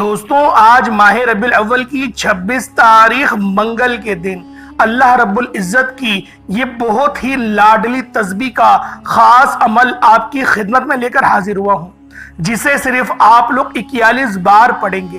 دوستوں آج ماہ ربیع الاول کی 26 تاریخ منگل کے دن اللہ رب العزت کی یہ بہت ہی لاڈلی تسبیح کا خاص عمل آپ کی خدمت میں لے کر حاضر ہوا ہوں، جسے صرف آپ لوگ 41 بار پڑھیں گے۔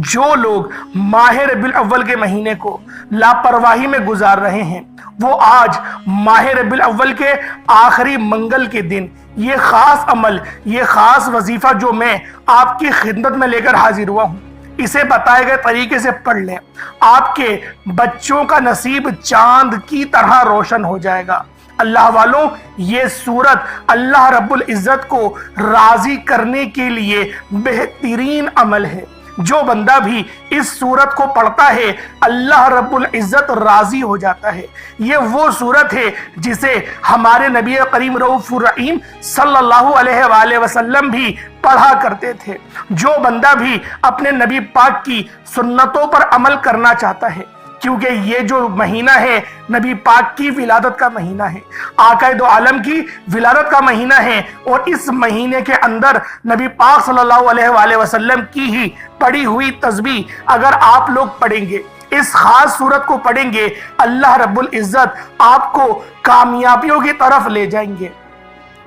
جو لوگ ماہ ربیع الاول کے مہینے کو لاپرواہی میں گزار رہے ہیں، وہ آج ماہ ربیع الاول کے آخری منگل کے دن یہ خاص عمل، یہ خاص وظیفہ جو میں آپ کی خدمت میں لے کر حاضر ہوا ہوں، اسے بتائے گئے طریقے سے پڑھ لیں۔ آپ کے بچوں کا نصیب چاند کی طرح روشن ہو جائے گا۔ اللہ والوں، یہ سورت اللہ رب العزت کو راضی کرنے کے لیے بہترین عمل ہے۔ جو بندہ بھی اس سورت کو پڑھتا ہے اللہ رب العزت راضی ہو جاتا ہے۔ یہ وہ سورت ہے جسے ہمارے نبی کریم رؤوف الرحیم صلی اللہ علیہ وآلہ وسلم بھی پڑھا کرتے تھے۔ جو بندہ بھی اپنے نبی پاک کی سنتوں پر عمل کرنا چاہتا ہے، کیونکہ یہ جو مہینہ ہے نبی پاک کی ولادت کا مہینہ ہے، آقا دو عالم کی ولادت کا مہینہ ہے، اور اس مہینے کے اندر نبی پاک صلی اللہ علیہ وآلہ وسلم کی ہی پڑھی ہوئی تسبیح اگر آپ لوگ پڑھیں گے، اس خاص صورت کو پڑھیں گے، اللہ رب العزت آپ کو کامیابیوں کی طرف لے جائیں گے۔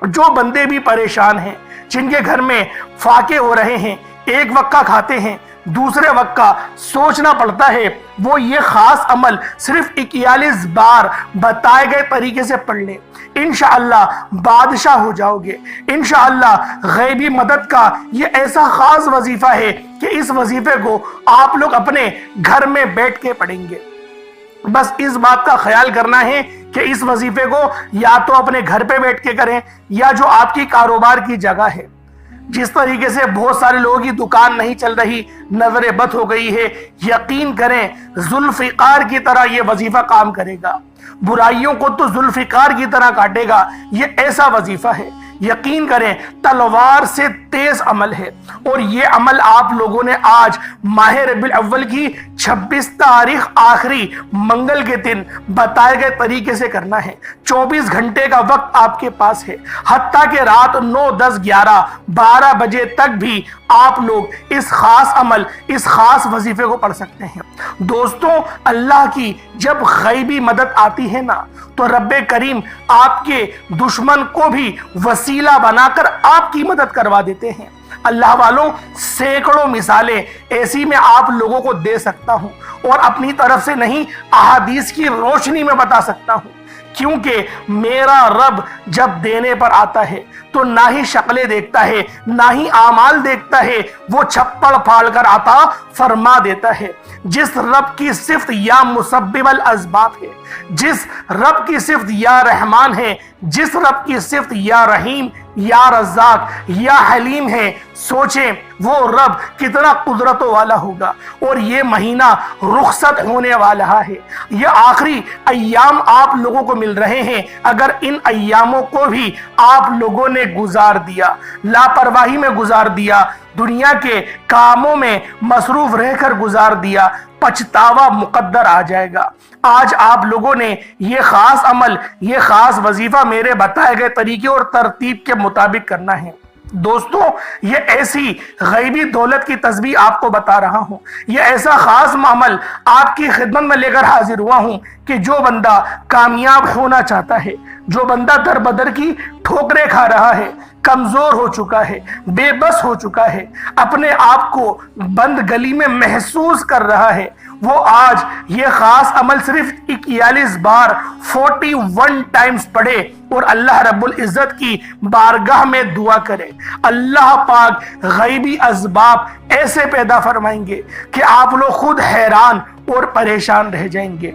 جو بندے بھی پریشان ہیں، جن کے گھر میں فاقے ہو رہے ہیں، ایک وقت کھاتے ہیں، دوسرے وقت کا سوچنا پڑتا ہے، وہ یہ خاص عمل صرف 41 بار بتائے گئے طریقے سے پڑھ لیں۔ انشاءاللہ بادشاہ ہو جاؤ گے۔ انشاءاللہ غیبی مدد کا یہ ایسا خاص وظیفہ ہے کہ اس وظیفے کو آپ لوگ اپنے گھر میں بیٹھ کے پڑھیں گے۔ بس اس بات کا خیال کرنا ہے کہ اس وظیفے کو یا تو اپنے گھر پہ بیٹھ کے کریں، یا جو آپ کی کاروبار کی جگہ ہے، جس طریقے سے بہت سارے لوگوں کی دکان نہیں چل رہی، نظر بد ہو گئی ہے، یقین کریں ذوالفقار کی طرح یہ وظیفہ کام کرے گا۔ برائیوں کو تو ذوالفقار کی طرح کاٹے گا۔ یہ ایسا وظیفہ ہے، یقین کریں تلوار سے تیز عمل ہے، اور یہ عمل آپ لوگوں نے آج ماہ ربیع الاول کی 26 تاریخ آخری منگل کے دن بتائے گئے طریقے سے کرنا ہے۔ 24 گھنٹے کا وقت آپ کے پاس ہے، حتیٰ کہ رات 9، 10، 11، 12 بجے تک بھی آپ لوگ اس خاص عمل، اس خاص وظیفے کو پڑھ سکتے ہیں۔ دوستوں، اللہ کی جب غیبی مدد آتی ہے نا، تو رب کریم آپ کے دشمن کو بھی وسیلہ بنا کر آپ کی مدد کروا دیتے ہیں۔ اللہ والوں، سینکڑوں مثالیں ایسی میں آپ لوگوں کو دے سکتا ہوں، اور اپنی طرف سے نہیں، احادیث کی روشنی میں بتا سکتا ہوں، کیونکہ میرا رب جب دینے پر آتا ہے تو نہ ہی شکلیں دیکھتا ہے، نہ ہی اعمال دیکھتا ہے، وہ چھپڑ پھاڑ کر عطا فرما دیتا ہے۔ جس رب کی صفت یا مسبب الاسباب ہے، جس رب کی صفت یا رحمان ہے، جس رب کی صفت یا رحیم، یا رزاق، یا حلیم ہے، سوچیں وہ رب کتنا قدرتوں والا ہوگا۔ اور یہ مہینہ رخصت ہونے والا ہے، یہ آخری ایام آپ لوگوں کو مل رہے ہیں۔ اگر ان ایاموں کو بھی آپ لوگوں نے گزار دیا، لاپرواہی میں گزار دیا، دنیا کے کاموں میں مصروف رہ کر گزار دیا، پچھتاوا مقدر آ جائے گا۔ آج آپ لوگوں نے یہ خاص عمل، یہ خاص وظیفہ میرے بتائے گئے طریقے اور ترتیب کے مطابق کرنا ہے۔ دوستوں، یہ ایسی غیبی دولت کی تسبیح آپ کو بتا رہا ہوں، یہ ایسا خاص عمل آپ کی خدمت میں لے کر حاضر ہوا ہوں کہ جو بندہ کامیاب ہونا چاہتا ہے، جو بندہ در بدر کی ٹھوکریں کھا رہا ہے، کمزور ہو چکا ہے، بے بس ہو چکا ہے، اپنے آپ کو بند گلی میں محسوس کر رہا ہے، وہ آج یہ خاص عمل صرف 41 بار 41 ٹائمز پڑھے اور اللہ رب العزت کی بارگاہ میں دعا کرے۔ اللہ پاک غیبی اسباب ایسے پیدا فرمائیں گے کہ آپ لوگ خود حیران اور پریشان رہ جائیں گے۔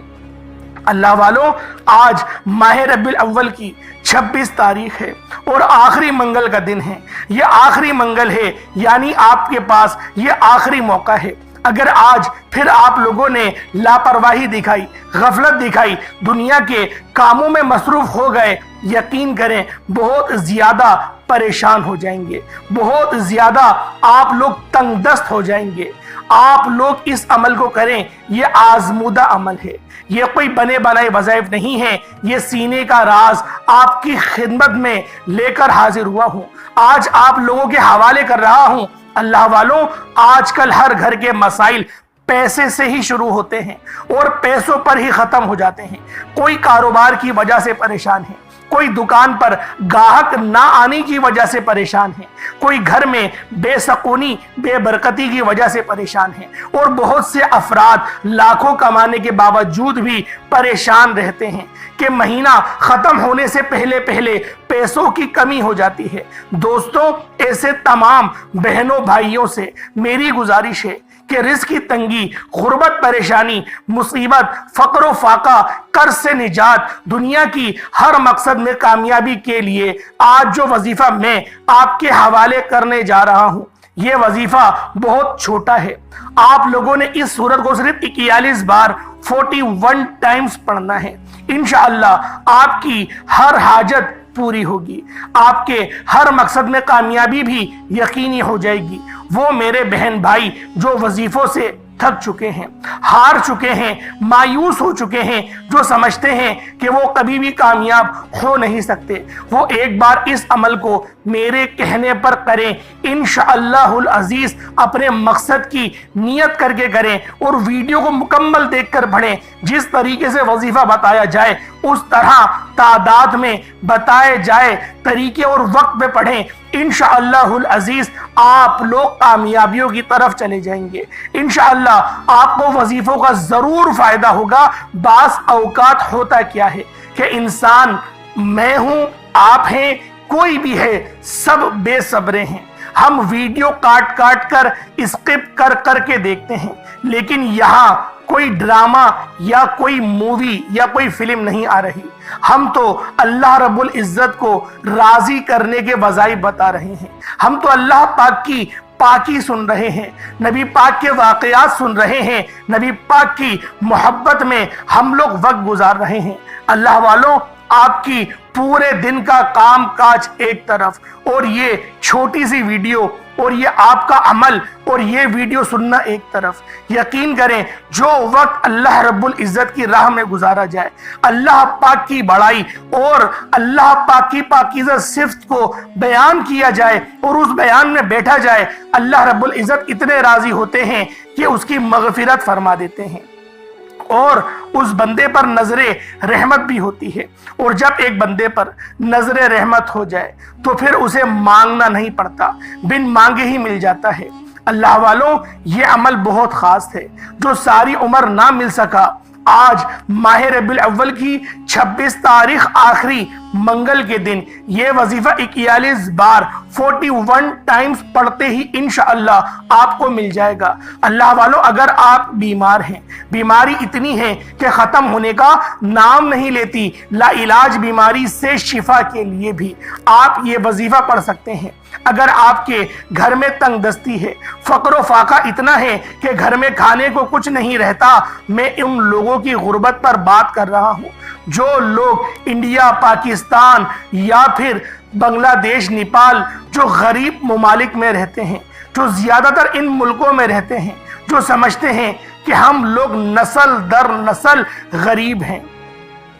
اللہ والوں، آج ماہ ربیع الاول کی 26 تاریخ ہے اور آخری منگل کا دن ہے۔ یہ آخری منگل ہے، یعنی آپ کے پاس یہ آخری موقع ہے۔ اگر آج پھر آپ لوگوں نے لاپرواہی دکھائی، غفلت دکھائی، دنیا کے کاموں میں مصروف ہو گئے، یقین کریں بہت زیادہ परेशान हो जाएंगे, बहुत ज्यादा आप लोग तंगदस्त हो जाएंगे। आप लोग इस अमल को करें, ये आजमूदा अमल है, ये कोई बने बनाए वज़ाइफ नहीं है, ये सीने का राज आपकी खिदमत में लेकर हाजिर हुआ हूं, आज आप लोगों के हवाले कर रहा हूं। अल्लाह वालों, आजकल हर घर के मसाइल पैसे से ही शुरू होते हैं और पैसों पर ही खत्म हो जाते हैं। कोई कारोबार की वजह से परेशान है, कोई दुकान पर गाहक ना आने की वजह से परेशान है, कोई घर में बेसकूनी बेबरकती की वजह से परेशान है, और बहुत से अफराद लाखों कमाने के बावजूद भी परेशान रहते हैं कि महीना खत्म होने से पहले पहले पैसों की कमी हो जाती है। दोस्तों, ऐसे तमाम बहनों भाइयों से मेरी गुजारिश है कि रिज़्क़ की तंगी, गुर्बत, परेशानी, मुसीबत, फक्र फाका, कर्ज से निजात, दुनिया की हर मकसद में कामयाबी के लिए आज जो वजीफा मैं आपके हवाले करने जा रहा हूं, ये वजीफा बहुत छोटा है। आप लोगों ने इस सूरत को सिर्फ 41 बार 41 टाइम्स पढ़ना है। इंशाअल्लाह आपकी हर हाजत पूरी होगी, आपके हर मकसद में कामयाबी भी यकीनी हो जाएगी। वो मेरे बहन भाई जो वजीफों से थक चुके हैं, हार चुके हैं, मायूस हो चुके हैं, जो समझते हैं कि वो कभी भी कामयाब हो नहीं सकते, वो एक बार इस अमल को मेरे कहने पर करें। इंशाअल्लाहुल अजीज अपने मकसद की नियत करके करें और वीडियो को मुकम्मल देखकर पढ़ें। जिस तरीके से वजीफा बताया जाए उस तरह तादाद में बताए जाए तरीके और वक्त पे पढ़ें। इंशाअल्लाहुल अजीज आप लोग कामयाबियों की तरफ चले जाएंगे। इंशाअल्लाह आपको वजीफों का जरूर फायदा होगा। बास औकात होता क्या है कि इंसान, मैं हूं, आप हैं, कोई भी है, सब बेसब्रे हैं। हम वीडियो काट काट कर स्किप कर करके देखते हैं, लेकिन यहाँ कोई ड्रामा या कोई मूवी या कोई फिल्म नहीं आ रही। हम तो अल्लाह रब्बुल इज्जत को राजी करने के वज़ाइफ बता रहे हैं। हम तो अल्लाह पाक की पाकी सुन रहे हैं, नबी पाक के वाक़यात सुन रहे हैं, नबी पाक की मोहब्बत में हम लोग वक्त गुजार रहे हैं। अल्लाह वालों, आपकी पूरे दिन का काम काज एक तरफ और ये छोटी सी वीडियो और ये आपका अमल और ये वीडियो सुनना एक तरफ। यकीन करें, जो वक्त अल्लाह रब्बुल इज्जत की राह में गुजारा जाए, अल्लाह पाक की बड़ाई और अल्लाह पाक की पाकीज़ा सिफ़त को बयान किया जाए और उस बयान में बैठा जाए, अल्लाह रब्बुल इज्जत इतने राजी होते हैं कि उसकी मग़फ़िरत फरमा देते हैं और उस बंदे पर नजरे रहमत भी होती है। और जब एक बंदे पर नजरे रहमत हो जाए तो फिर उसे मांगना नहीं पड़ता, बिन मांगे ही मिल जाता है। अल्लाह वालों, ये अमल बहुत खास है जो सारी उम्र ना मिल सका। आज माह रबीउल अव्वल की 26 तारीख आखिरी मंगल के दिन ये वजीफा 41 बार 41 टाइम्स पढ़ते ही इंशाअल्लाह आपको मिल जाएगा। अल्लाह वालों, अगर आप बीमार हैं, बीमारी इतनी है कि ख़त्म होने का नाम नहीं लेती, लाइलाज बीमारी से शिफा के लिए भी आप ये वजीफा पढ़ सकते हैं। अगर आपके घर में तंगदस्ती है, फक्र फाका इतना है कि घर में खाने को कुछ नहीं रहता, मैं उन लोगों की गुर्बत पर बात कर रहा हूँ जो लोग इंडिया, पाकिस्तान या फिर बांग्लादेश, नेपाल, जो गरीब ममालिक में रहते हैं, जो ज़्यादातर इन मुल्कों में रहते हैं, जो समझते हैं कि हम लोग नस्ल दर नस्ल गरीब हैं,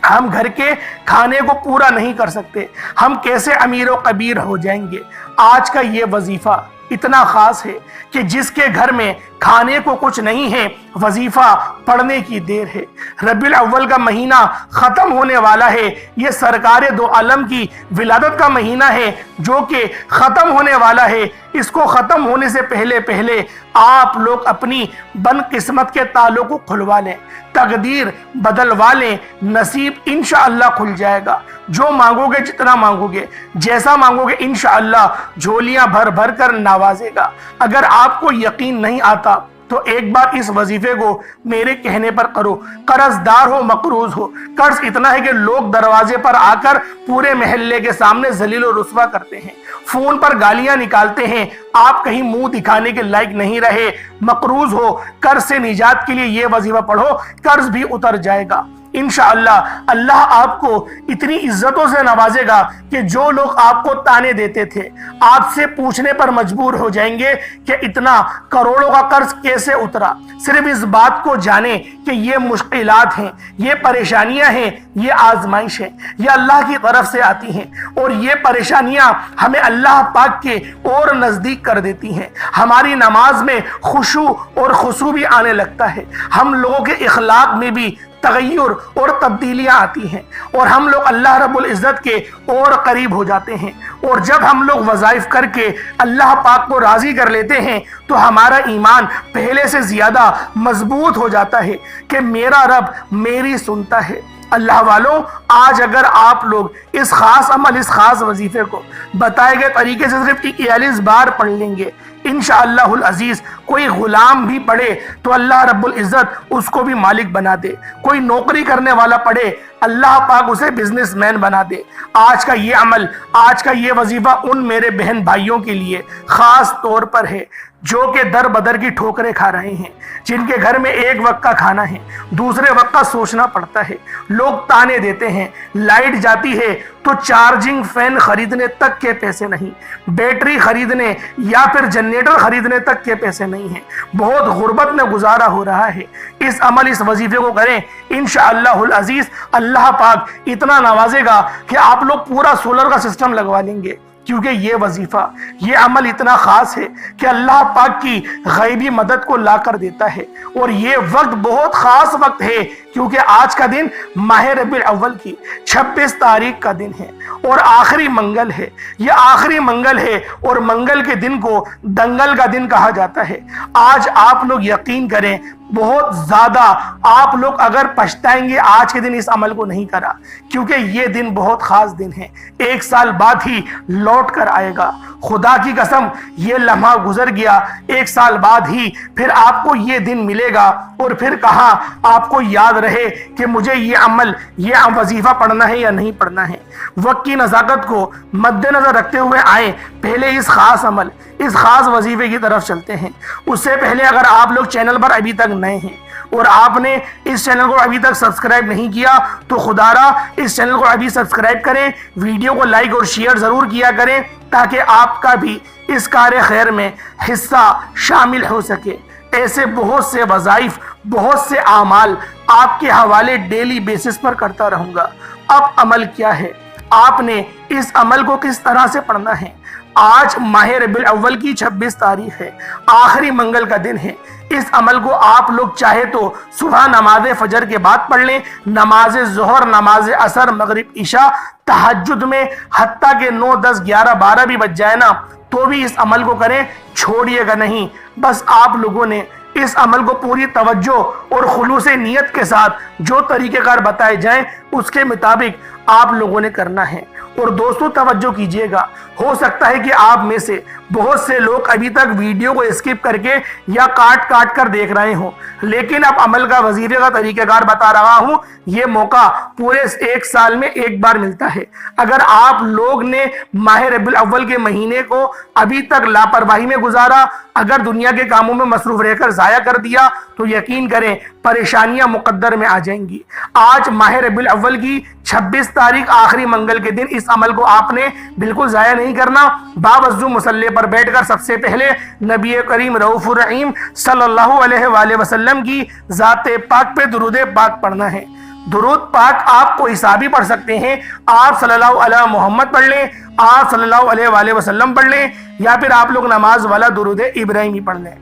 हम घर के खाने को पूरा नहीं कर सकते, हम कैसे अमीर व कबीर हो जाएंगे। आज का ये वजीफा इतना खास है कि जिसके घर में खाने को कुछ नहीं है, वजीफा पढ़ने की देर है। रबीउल अव्वल का महीना खत्म होने वाला है। ये सरकार दो आलम की विलादत का महीना है जो कि खत्म होने वाला है। इसको खत्म होने से पहले पहले आप लोग अपनी बनकिस्मत के तालों को खुलवा लें, तकदीर बदलवा लें, नसीब इंशाअल्लाह खुल जाएगा। जो मांगोगे, जितना मांगोगे, जैसा मांगोगे, इंशाअल्लाह झोलियां भर भर कर नवाजेगा। अगर आपको यकीन नहीं आता तो एक बार इस वजीफे को मेरे कहने पर करो। कर्जदार हो, मकरूज हो, कर्ज इतना है कि लोग दरवाजे पर आकर पूरे महल्ले के सामने जलील और रुस्वा करते हैं, फोन पर गालियां निकालते हैं, आप कहीं मुंह दिखाने के लायक नहीं रहे, मकरूज हो, कर्ज से निजात के लिए ये वजीफा पढ़ो, कर्ज भी उतर जाएगा। इंशाअल्लाह अल्लाह आपको इतनी इज्जतों से नवाजेगा कि जो लोग आपको ताने देते थे आपसे पूछने पर मजबूर हो जाएंगे कि इतना करोड़ों का कर्ज कैसे उतरा। सिर्फ इस बात को जाने कि ये मुश्किलात हैं, ये परेशानियां हैं, ये आजमाइश है, ये अल्लाह की तरफ से आती हैं और ये परेशानियां हमें अल्लाह पाक के और नजदीक कर देती हैं। हमारी नमाज में खुशू और खुशू भी आने लगता है, हम लोगों के इखलाक में भी तगय्युर और तब्दीलियां आती हैं और हम लोग अल्लाह रब्बुल इज़्ज़त के और करीब हो जाते हैं। और जब हम लोग वज़ाइफ करके अल्लाह पाक को राज़ी कर लेते हैं तो हमारा ईमान पहले से ज़्यादा मजबूत हो जाता है कि मेरा रब मेरी सुनता है। अल्लाह वालों, आज अगर आप लोग इस खास अमल, इस खास वजीफे को बताए गए तरीके से सिर्फ 41 बार पढ़ लेंगे, इंशाअल्लाहुल अजीज कोई गुलाम भी पढ़े तो अल्लाह रब्बुल इज़्ज़त उसको भी मालिक बना दे। कोई नौकरी करने वाला पढ़े, अल्लाह पाक उसे बिजनेसमैन बना दे। आज का ये अमल, आज का ये वजीफा उन मेरे बहन भाइयों के लिए खास तौर पर है जो कि दर बदर की ठोकरें खा रहे हैं, जिनके घर में एक वक्त का खाना है, दूसरे वक्त का सोचना पड़ता है, लोग ताने देते हैं, लाइट जाती है तो चार्जिंग फैन खरीदने तक के पैसे नहीं, बैटरी खरीदने या फिर जनरेटर खरीदने तक के पैसे नहीं हैं, बहुत गुर्बत में गुजारा हो रहा है। इस अमल, इस वजीफे को करें, इंशाअल्लाहुल अजीज अल्लाह पाक इतना नवाजेगा कि आप लोग पूरा सोलर का सिस्टम लगवा लेंगे, क्योंकि ये वजीफा, ये अमल इतना खास है कि अल्लाह पाक की गैबी मदद को ला कर देता है। और ये वक्त बहुत खास वक्त है क्योंकि आज का दिन माह रबीउल अव्वल की 26 तारीख का दिन है और आखिरी मंगल है। ये आखिरी मंगल है और मंगल के दिन को दंगल का दिन कहा जाता है। आज आप लोग यकीन करें, बहुत ज्यादा आप लोग अगर पछताएंगे आज के दिन इस अमल को नहीं करा, क्योंकि ये दिन बहुत खास दिन है, 1 साल बाद ही लौट कर आएगा। खुदा की कसम, ये लम्हा गुजर गया, 1 साल बाद ही फिर आपको ये दिन मिलेगा और फिर कहाँ आपको याद रहे कि मुझे ये अमल, ये वजीफा पढ़ना है या नहीं पढ़ना है। वक्त की नज़ाकत को मद्देनजर रखते हुए आए, पहले इस खास अमल, इस खास वजीफे की तरफ चलते हैं। उससे पहले अगर आप लोग चैनल पर अभी तक नए हैं और आपने इस चैनल को अभी तक सब्सक्राइब नहीं किया तो खुदारा इस चैनल को अभी सब्सक्राइब करें, वीडियो को लाइक और शेयर जरूर किया करें ताकि आपका भी इस कार्य खैर में हिस्सा शामिल हो सके। ऐसे बहुत से वज़ाइफ, बहुत से आमाल आपके हवाले डेली बेसिस पर करता रहूंगा। अब अमल क्या है, आपने इस अमल को किस तरह से पढ़ना है। आज माह रबीउल अव्वल की 26 तारीख है, आखिरी मंगल का दिन है। इस अमल को आप लोग चाहे तो सुबह नमाज फजर के बाद पढ़ लें, नमाज ज़ोहर, नमाज असर, मगरिब, इशा, तहज्जुद में, हत्ता के 9, 10, 11, 12 भी बच जाए ना तो भी इस अमल को करें, छोड़िएगा नहीं। बस आप लोगों ने इस अमल को पूरी तवज्जो और खुलूस नियत के साथ जो तरीक़ेकार बताए जाएं उसके मुताबिक आप लोगों ने करना है। और दोस्तों तवज्जो कीजिएगा, हो सकता है कि आप में से बहुत से लोग अभी तक वीडियो को स्किप करके या काट काट कर देख रहे हो, लेकिन अब अमल का वजीफे का तरीक़ेकार बता रहा हूँ। ये मौका पूरे 1 साल में एक बार मिलता है। अगर आप लोग ने माह रबीउल अव्वल के महीने को अभी तक लापरवाही में गुजारा, अगर दुनिया के कामों में मसरूफ रहकर ज़ाया कर दिया तो यकीन करें परेशानियां मुकद्दर में आ जाएंगी। आज माह रबीउल अव्वल की 26 तारीख आखिरी मंगल के दिन इस अमल को आपने बिल्कुल ज़ाया नहीं करना। बावजू मुसल्ले पर बैठकर सबसे पहले नबी करीम रऊफुर रहीम सल्लल्लाहु अलैहि वसल्लम की ज़ाते पाक पे दुरूद पाक पढ़ना है। दुरूद पाक आप कोई सा भी पढ़ सकते हैं, आप सल्लल्लाहु अलैहि मोहम्मद पढ़ लें, आप सल्लल्लाहु अलैहि वसल्लम पढ़ लें, या फिर आप लोग नमाज वाला दुरूद इब्राहिमी पढ़ लें।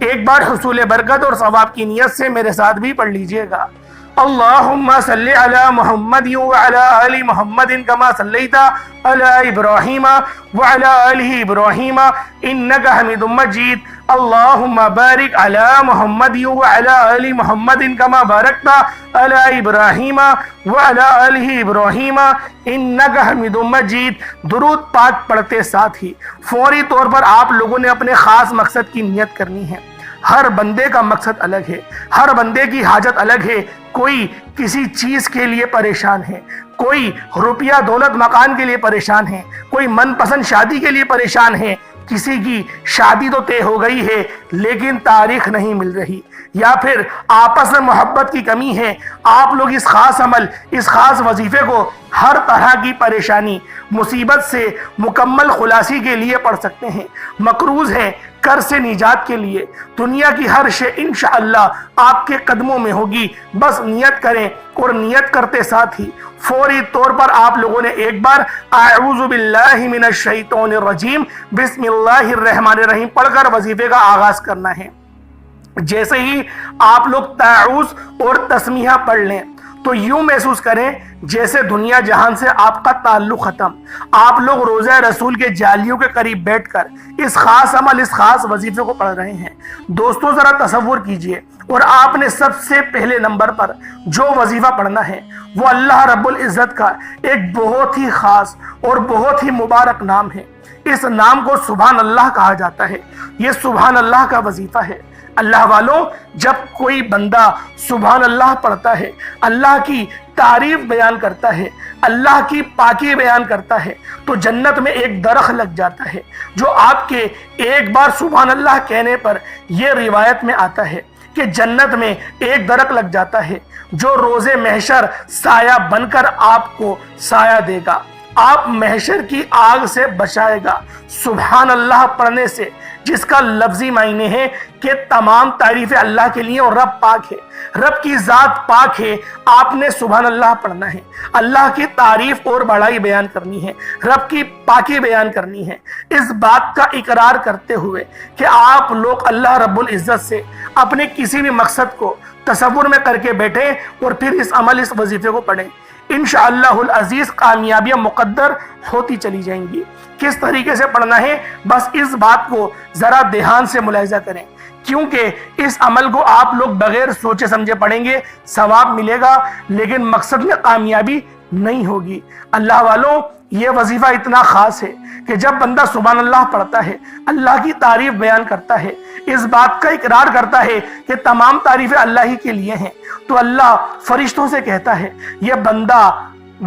एक बार हुसूल बरकत और सवाब की नियत से मेरे साथ भी पढ़ लीजिएगा। अल्लाहुम्मा सल्लि अला मुहम्मद व अला आलि मुहम्मदिन कमा सल्लैता अला इब्राहीम व अला आलि इब्राहीम इन्नका हमीदुम मजीद। अल्लाहुम्मा बारिक अला मुहम्मद व अला आलि मुहम्मदिन कमा बारकता अला इब्राहीम व अला आलि इब्राहीम इन्नका हमीदुम मजीद। दुरूद पाक पढ़ते साथ ही फौरी तौर पर आप लोगों ने अपने खास मकसद की नियत करनी है। हर बंदे का मकसद अलग है, हर बंदे की हाजत अलग है। कोई किसी चीज के लिए परेशान है, कोई रुपया दौलत मकान के लिए परेशान है, कोई मनपसंद शादी के लिए परेशान है, کسی کی شادی تو طے ہو گئی ہے لیکن تاریخ نہیں مل رہی، یا پھر آپس میں محبت کی کمی ہے، آپ لوگ اس خاص عمل، اس خاص وظیفے کو ہر طرح کی پریشانی مصیبت سے مکمل خلاصی کے لیے پڑھ سکتے ہیں، مقروض ہیں قرض سے نجات کے لیے، دنیا کی ہر شے انشاءاللہ آپ کے قدموں میں ہوگی، بس نیت کریں، اور نیت کرتے ساتھ ہی فوری طور پر آپ لوگوں نے ایک بار اعوذ باللہ من الشیطان الرجیم بسم اللہ الرحمن الرحیم پڑھ کر وظیفے کا آغاز کرنا ہے۔ جیسے ہی آپ لوگ تعوذ اور تسمیہ پڑھ لیں تو یوں محسوس کریں جیسے دنیا جہان سے آپ کا تعلق ختم، آپ لوگ روضہ رسول کے جالیوں کے قریب بیٹھ کر اس خاص عمل، اس خاص وظیفے کو پڑھ رہے ہیں۔ دوستوں ذرا تصور کیجئے، اور آپ نے سب سے پہلے نمبر پر جو وظیفہ پڑھنا ہے وہ اللہ رب العزت کا ایک بہت ہی خاص اور بہت ہی مبارک نام ہے۔ اس نام کو سبحان اللہ کہا جاتا ہے، یہ سبحان اللہ کا وظیفہ ہے۔ اللہ والوں، جب کوئی بندہ سبحان اللہ پڑھتا ہے، اللہ کی تعریف بیان کرتا ہے، اللہ کی پاکی بیان کرتا ہے، تو جنت میں ایک درخت لگ جاتا ہے جو آپ کے ایک بار سبحان اللہ کہنے پر یہ روایت میں آتا ہے کہ جنت میں ایک درخت لگ جاتا ہے جو روز محشر سایہ بن کر آپ کو سایہ دے گا، آپ محشر کی آگ سے بچائے گا۔ سبحان اللہ پڑھنے سے، جس کا لفظی معنی ہے کہ تمام تعریفیں اللہ کے لیے، اور رب پاک ہے، رب کی ذات پاک ہے، آپ نے سبحان اللہ پڑھنا ہے، اللہ کی تعریف اور بڑائی بیان کرنی ہے، رب کی پاکی بیان کرنی ہے، اس بات کا اقرار کرتے ہوئے کہ آپ لوگ اللہ رب العزت سے اپنے کسی بھی مقصد کو تصور میں کر کے بیٹھیں اور پھر اس عمل، اس وظیفے کو پڑھیں۔ انشاءاللہ العزیز کامیابیاں مقدر ہوتی چلی جائیں گی۔ کس طریقے سے پڑھنا ہے، بس اس بات کو ذرا دھیان سے ملاحظہ کریں، کیونکہ اس عمل کو آپ لوگ بغیر سوچے سمجھے پڑھیں گے، ثواب ملے گا لیکن مقصد میں کامیابی نہیں ہوگی۔ اللہ والوں، یہ وظیفہ اتنا خاص ہے کہ جب بندہ سبحان اللہ پڑھتا ہے، اللہ کی تعریف بیان کرتا ہے، اس بات کا اقرار کرتا ہے کہ تمام تعریفیں اللہ ہی کے لیے ہیں، تو اللہ فرشتوں سے کہتا ہے یہ بندہ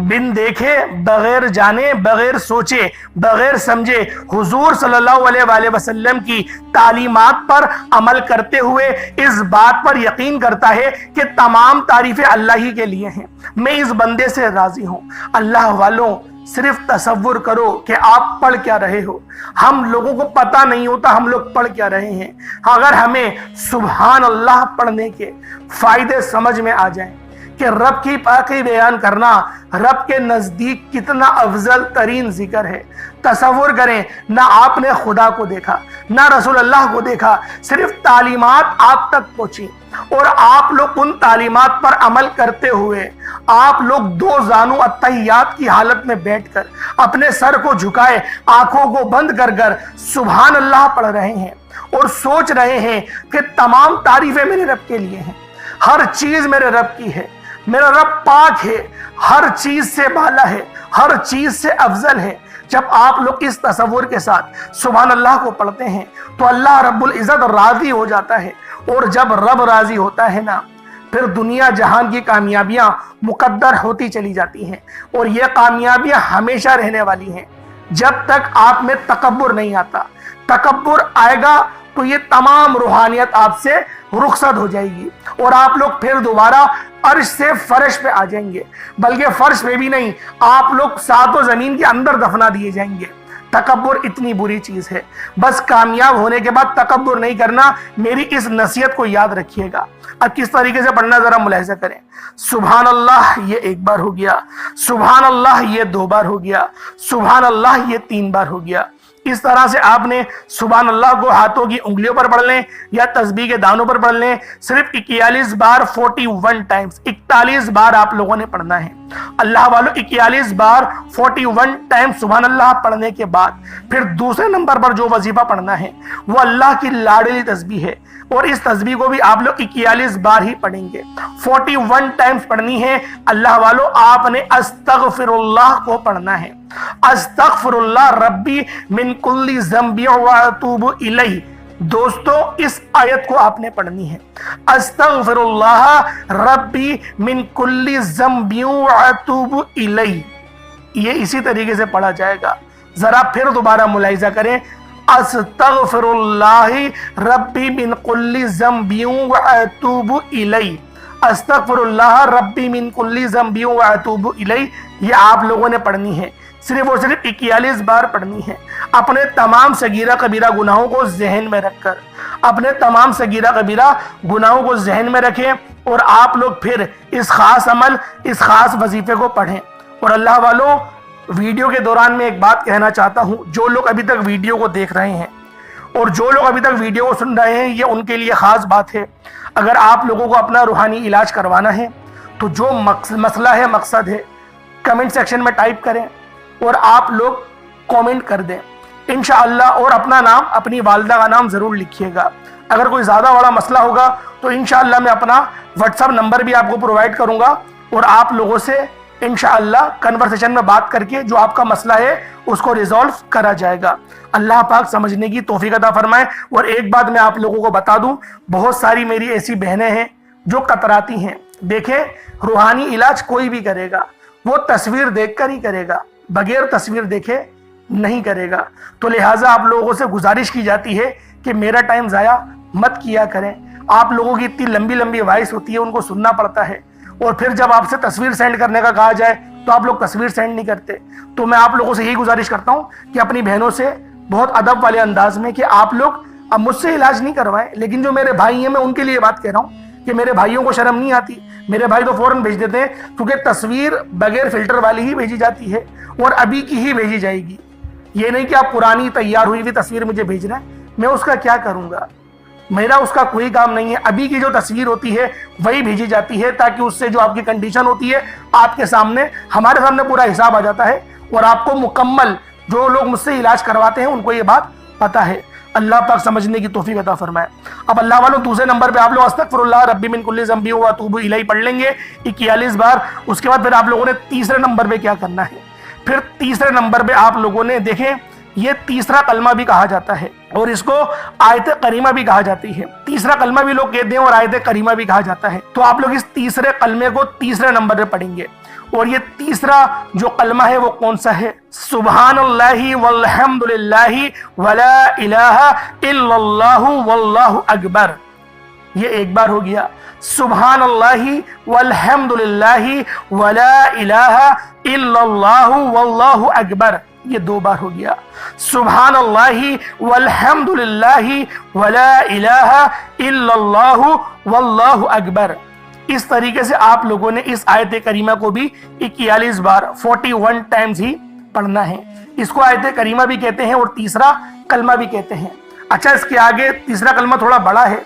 بن دیکھے، بغیر جانے، بغیر سوچے، بغیر سمجھے حضور صلی اللہ علیہ وآلہ وسلم کی تعلیمات پر عمل کرتے ہوئے اس بات پر یقین کرتا ہے کہ تمام تعریفیں اللہ ہی کے لیے ہیں، میں اس بندے سے راضی ہوں۔ اللہ والوں، صرف تصور کرو کہ آپ پڑھ کیا رہے ہو، ہم لوگوں کو پتہ نہیں ہوتا ہم لوگ پڑھ کیا رہے ہیں۔ اگر ہمیں سبحان اللہ پڑھنے کے فائدے سمجھ میں آ جائیں کہ رب کی پاکی بیان کرنا رب کے نزدیک کتنا افضل ترین ذکر ہے، تصور کریں، نہ آپ نے خدا کو دیکھا، نہ رسول اللہ کو دیکھا، صرف تعلیمات آپ تک پہنچی، اور آپ لوگ ان تعلیمات پر عمل کرتے ہوئے آپ لوگ دو زانو التحیات کی حالت میں بیٹھ کر اپنے سر کو جھکائے، آنکھوں کو بند کر کر سبحان اللہ پڑھ رہے ہیں اور سوچ رہے ہیں کہ تمام تعریفیں میرے رب کے لیے ہیں، ہر چیز میرے رب کی ہے، میرا رب پاک ہے، ہر چیز سے بالا ہے، ہر چیز سے افضل ہے۔ جب آپ لوگ اس تصور کے ساتھ سبحان اللہ کو پڑھتے ہیں تو اللہ رب العزت راضی ہو جاتا ہے، اور جب رب راضی ہوتا ہے نا، پھر دنیا جہان کی کامیابیاں مقدر ہوتی چلی جاتی ہیں، اور یہ کامیابیاں ہمیشہ رہنے والی ہیں جب تک آپ میں تکبر نہیں آتا۔ تکبر آئے گا تو یہ تمام روحانیت آپ سے رخصت ہو جائے گی، اور آپ لوگ پھر دوبارہ عرش سے فرش پہ آ جائیں گے، بلکہ فرش پہ بھی نہیں، آپ لوگ ساتوں زمین کے اندر دفنا دیے جائیں گے۔ تکبر اتنی بری چیز ہے، بس کامیاب ہونے کے بعد تکبر نہیں کرنا، میری اس نصیحت کو یاد رکھیے گا۔ اب کس طریقے سے پڑھنا ذرا ملاحظہ کریں۔ سبحان اللہ یہ ایک بار ہو گیا، سبحان اللہ یہ دو بار ہو گیا، سبحان اللہ یہ تین بار ہو گیا۔ اس طرح سے آپ نے سبحان اللہ کو ہاتھوں کی انگلیوں پر پڑھ لیں یا تسبیح کے دانوں پر پڑھ لیں، صرف 41 بار 41 ٹائمز 41 بار آپ لوگوں نے پڑھنا ہے۔ اللہ والوں، 41 بار 41 ٹائمز سبحان اللہ پڑھنے کے بعد پھر دوسرے نمبر پر جو وظیفہ پڑھنا ہے وہ اللہ کی لاڈلی تسبیح ہے، اور اس تسبیح کو بھی آپ لوگ 41 بار ہی پڑھیں گے، 41 ٹائمز پڑھنی ہے۔ اللہ والوں، آپ نے استغفر اللہ کو پڑھنا ہے، استغفر اللہ ربی من کل ذنب واتوب الیہ۔ دوستو، اس آیت کو آپ نے پڑھنی ہے، استغفر اللہ ربی من کل ذنب واتوب الیہ۔ یہ اسی طریقے سے پڑھا جائے گا۔ ذرا پھر دوبارہ ملاحظہ کریں، अस्तगफिरुल्लाह रब्बी मिन कुल्ली ज़ंबि व अतूबु इलैह, अस्तगफिरुल्लाह रब्बी मिन कुल्ली ज़ंबि व अतूबु इलैह, ये आप लोगों ने पढ़नी है, सिर्फ और सिर्फ 41 बार पढ़नी है। अपने तमाम सगीरा कबीरा गुनाहों को जहन में रखकर, अपने तमाम सगीरा कबीरा गुनाहों को जहन में रखें और आप लोग फिर इस खास अमल, इस खास वजीफे को पढ़ें। और अल्लाह वालों, वीडियो के दौरान मैं एक बात कहना चाहता हूँ, जो लोग अभी तक वीडियो को देख रहे हैं और जो लोग अभी तक वीडियो को सुन रहे हैं, ये उनके लिए ख़ास बात है। अगर आप लोगों को अपना रूहानी इलाज करवाना है तो जो मसला है, मकसद है, कमेंट सेक्शन में टाइप करें और आप लोग कमेंट कर दें इंशाअल्लाह, और अपना नाम, अपनी वालिदा का नाम ज़रूर लिखिएगा। अगर कोई ज़्यादा बड़ा मसला होगा तो इंशाअल्लाह मैं अपना व्हाट्सअप नंबर भी आपको प्रोवाइड करूँगा और आप लोगों से इंशाअल्लाह कन्वर्सेशन में बात करके जो आपका मसला है उसको रिजॉल्व करा जाएगा। अल्लाह पाक समझने की तौफीक अता फरमाए। और एक बात मैं आप लोगों को बता दूं, बहुत सारी मेरी ऐसी बहनें हैं जो कतराती हैं। देखें, रूहानी इलाज कोई भी करेगा वो तस्वीर देखकर ही करेगा, बगैर तस्वीर देखे नहीं करेगा। तो लिहाजा आप लोगों से गुजारिश की जाती है कि मेरा टाइम ज़ाया मत किया करें। आप लोगों की इतनी लंबी लंबी वॉइस होती है, उनको सुनना पड़ता है, और फिर जब आपसे तस्वीर सेंड करने का कहा जाए तो आप लोग तस्वीर सेंड नहीं करते। तो मैं आप लोगों से यही गुजारिश करता हूँ कि अपनी बहनों से बहुत अदब वाले अंदाज में कि आप लोग अब मुझसे इलाज नहीं करवाएं, लेकिन जो मेरे भाई हैं, मैं उनके लिए बात कह रहा हूँ कि मेरे भाइयों को शर्म नहीं आती। मेरे भाई तो फौरन भेज देते हैं, क्योंकि तस्वीर बगैर फिल्टर वाली ही भेजी जाती है और अभी की ही भेजी जाएगी। ये नहीं कि आप पुरानी तैयार हुई हुई तस्वीर मुझे भेज रहे हैं, मैं उसका क्या करूँगा, मेरा उसका कोई काम नहीं है। अभी की जो तस्वीर होती है वही भेजी जाती है, ताकि उससे जो आपकी कंडीशन होती है आपके सामने, हमारे सामने पूरा हिसाब आ जाता है और आपको मुकम्मल, जो लोग मुझसे इलाज करवाते हैं उनको ये बात पता है। अल्लाह पाक समझने की तौफीक अता फरमाए। अब अल्लाह वालों, दूसरे नंबर पे आप लोग अस्तगफिरुल्लाह रब्बी मिन कुल्ली ज़ंबि व अतूबु इलैह पढ़ लेंगे 41 बार। उसके बाद फिर आप लोगों ने तीसरे नंबर पे क्या करना है, फिर तीसरे नंबर पे आप लोगों ने, देखें, ये तीसरा कलमा भी कहा जाता है और इसको आयत करीमा भी कहा जाती है। तीसरा कलमा भी लोग कहते हैं और आयत करीमा भी कहा जाता है। तो आप लोग इस तीसरे कलमे को तीसरे नंबर पे पढ़ेंगे। और ये तीसरा जो कलमा है वो कौन सा है? सुब्हानल्लाहि वल्हम्दुलिल्लाहि वला इलाहा इल्लल्लाहु वल्लाहु अकबर। ये एक बार हो गया। सुब्हानल्लाहि वल्हम्दुलिल्लाहि वला इलाहा इल्लल्लाहु वल्लाहु अकबर। ये 2 बार हो गया। सुब्हानल्लाहि वल्हम्दुलिल्लाहि वला इलाहा इल्लल्लाहु वल्लाहु अकबर। इस तरीके से आप लोगों ने इस आयत करीमा को भी 41 बार 41 टाइम्स ही पढ़ना है। इसको आयत करीमा भी कहते हैं और तीसरा कलमा भी कहते हैं। अच्छा, इसके आगे तीसरा कलमा थोड़ा बड़ा है,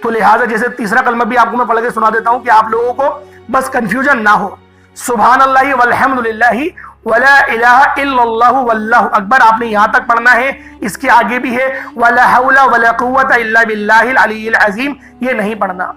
तो लिहाजा जैसे तीसरा कलमा भी आपको मैं पढ़ के सुना देता हूं कि आप लोगों को बस कंफ्यूजन ना हो। सुब्हानल्लाहि वल्हम्दुलिल्लाहि वला इलाहा इल्लल्लाहु वल्लाहु अकबर आपने यहाँ तक पढ़ना है। इसके आगे भी है वला हौला वला कुव्वता इल्ला बिल्लाहिल अलीय्यिल अज़ीम, ये नहीं पढ़ना,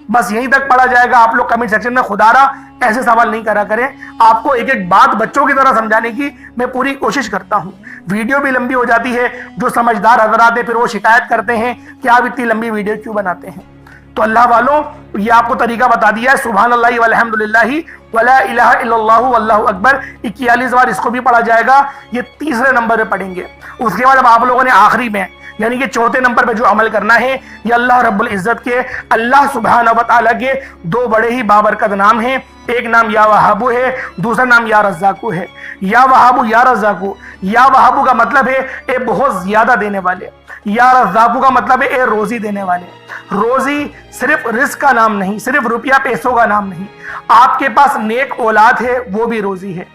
बस यहीं तक पढ़ा जाएगा। आप लोग कमेंट सेक्शन में खुदारा ऐसे सवाल नहीं करा करें। आपको एक एक बात बच्चों की तरह समझाने की मैं पूरी कोशिश करता हूँ। वीडियो भी लंबी हो जाती है, जो समझदार हज़रात हैं फिर वो शिकायत करते हैं कि आप इतनी लंबी वीडियो क्यों बनाते हैं। तो अल्लाह वालों, ये आपको तरीका बता दिया है। सुब्हानल्लाहि वल्हम्दुलिल्लाहि वला इलाहा इल्लल्लाहु वल्लाहु अकबर 41 बार इसको भी पढ़ा जाएगा। ये तीसरे नंबर पे पढ़ेंगे। उसके बाद अब आप लोगों ने आखिरी में, यानी कि चौथे नंबर पे जो अमल करना है, ये अल्लाह रब्बुल इज्जत के, अल्लाह सुब्हानहु व तआला के 2 बड़े ही बाबरकत नाम हैं। एक नाम या वहाबु है, दूसरा नाम या रज़्ज़ाकु है। या वहाबु या रज़्ज़ाकु, या वहाबु का मतलब है ए बहुत ज्यादा देने वाले, या रज़्ज़ाकु का मतलब है ए रोजी देने वाले। रोजी सिर्फ रिस्क का नाम नहीं, सिर्फ रुपया पैसों का नाम नहीं। आपके पास नेक औलाद है, वो भी रोजी है।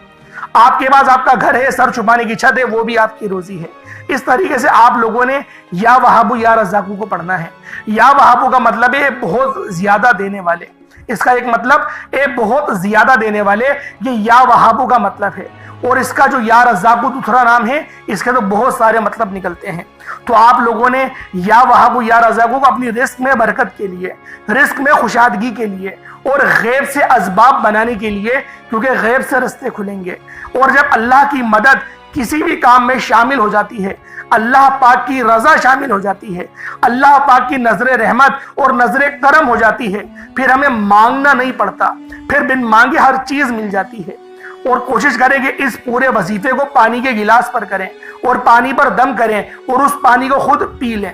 आपके पास आपका घर है, सर छुपाने की छत है, वो भी आपकी रोजी है। इस तरीके से आप लोगों ने या वहाबु या रज़्ज़ाकु को पढ़ना है। या वहाबु का मतलब है बहुत ज्यादा देने वाले, इसका एक मतलब ए बहुत ज्यादा देने वाले, ये या वहाबु का मतलब है। और इसका जो या रज़्ज़ाकु दूसरा नाम है, इसके तो बहुत सारे मतलब निकलते हैं। तो आप लोगों ने या वहाबु या रज़्ज़ाकु को अपनी रिस्क में बरकत के लिए, रिस्क में खुशादगी के लिए और गैब से असबाब बनाने के लिए, क्योंकि गैब से रास्ते खुलेंगे। और जब अल्लाह की मदद किसी भी काम में शामिल हो जाती है, अल्लाह पाक की रजा शामिल हो जाती है, अल्लाह पाक की नजर रहमत और नजर करम हो जाती है, फिर हमें मांगना नहीं पड़ता, फिर बिन मांगे हर चीज मिल जाती है। اور کوشش کریں کہ اس پورے وظیفے کو پانی کے گلاس پر کریں اور پانی پر دم کریں اور اس پانی کو خود پی لیں۔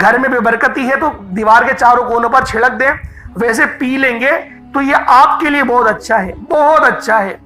گھر میں بے برکتی ہے تو دیوار کے چاروں کونوں پر چھڑک دیں، ویسے پی لیں گے تو یہ آپ کے لیے بہت اچھا ہے، بہت اچھا ہے۔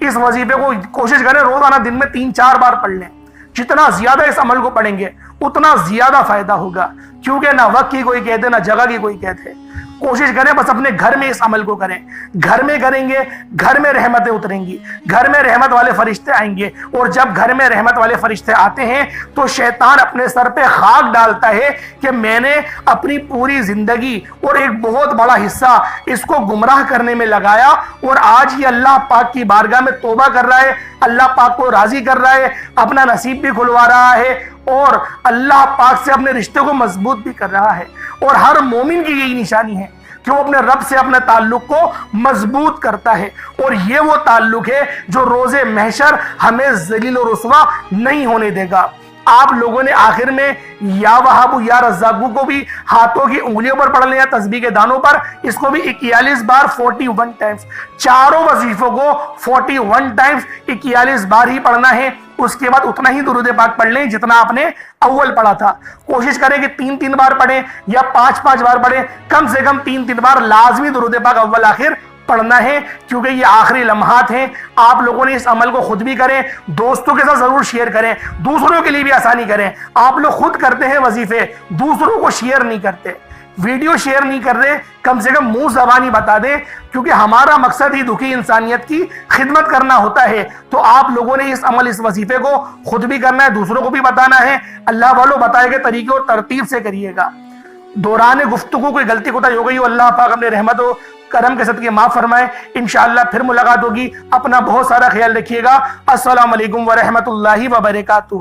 اس وظیفے کو کوشش کریں روزانہ دن میں 3-4 بار پڑھ لیں۔ جتنا زیادہ اس عمل کو پڑھیں گے اتنا زیادہ فائدہ ہوگا، کیونکہ نہ وقت کی کوئی قید ہے نہ جگہ کی کوئی قید ہے۔ کوشش کریں بس اپنے گھر میں اس عمل کو کریں، گھر میں کریں گے گھر میں رحمتیں اتریں گی، گھر میں رحمت والے فرشتے آئیں گے، اور جب گھر میں رحمت والے فرشتے آتے ہیں تو شیطان اپنے سر پہ خاک ڈالتا ہے کہ میں نے اپنی پوری زندگی اور ایک بہت بڑا حصہ اس کو گمراہ کرنے میں لگایا، اور آج یہ اللہ پاک کی بارگاہ میں توبہ کر رہا ہے، اللہ پاک کو راضی کر رہا ہے، اپنا نصیب بھی کھلوا رہا ہے اور اللہ پاک سے اپنے رشتے کو مضبوط بھی کر رہا ہے۔ اور ہر مومن کی یہی نشانی ہے کہ وہ اپنے رب سے اپنے تعلق کو مضبوط کرتا ہے، اور یہ وہ تعلق ہے جو روز محشر ہمیں ذلیل و رسوا نہیں ہونے دے گا۔ آپ لوگوں نے آخر میں یا وہاب یا رزاقو کو بھی ہاتھوں کی انگلیوں پر پڑھ لیا، تسبیح کے دانوں پر، اس کو بھی 41 بار 41 ٹائمز، چاروں وظیفوں کو 41 ٹائمز 41 بار ہی پڑھنا ہے۔ اس کے بعد اتنا ہی درود پاک پڑھ لیں جتنا آپ نے اول پڑھا تھا۔ کوشش کریں کہ 3-3 بار پڑھیں یا 5-5 بار پڑھیں، کم سے کم 3-3 بار لازمی درود پاک اول آخر پڑھنا ہے، کیونکہ یہ آخری لمحات ہیں۔ آپ لوگوں نے اس عمل کو خود بھی کریں، دوستوں کے ساتھ ضرور شیئر کریں، دوسروں کے لیے بھی آسانی کریں۔ آپ لوگ خود کرتے ہیں وظیفے، دوسروں کو شیئر نہیں کرتے، ویڈیو شیئر نہیں کر رہے، کم سے کم منہ زبانی بتا دیں، کیونکہ ہمارا مقصد ہی دکھی انسانیت کی خدمت کرنا ہوتا ہے۔ تو آپ لوگوں نے اس وظیفے کو خود بھی کرنا ہے، دوسروں کو بھی بتانا ہے۔ اللہ والوں بتائے گئے طریقے اور ترتیب سے کریے گا۔ دوران گفتگو کوئی غلطی کوتاہی ہو گئی ہو، اللہ پاک اپنے رحمت و کرم کے صدقے معاف فرمائے۔ انشاءاللہ پھر ملاقات ہوگی، اپنا بہت سارا خیال رکھیے گا۔ السلام علیکم ورحمۃ اللہ وبرکاتہ۔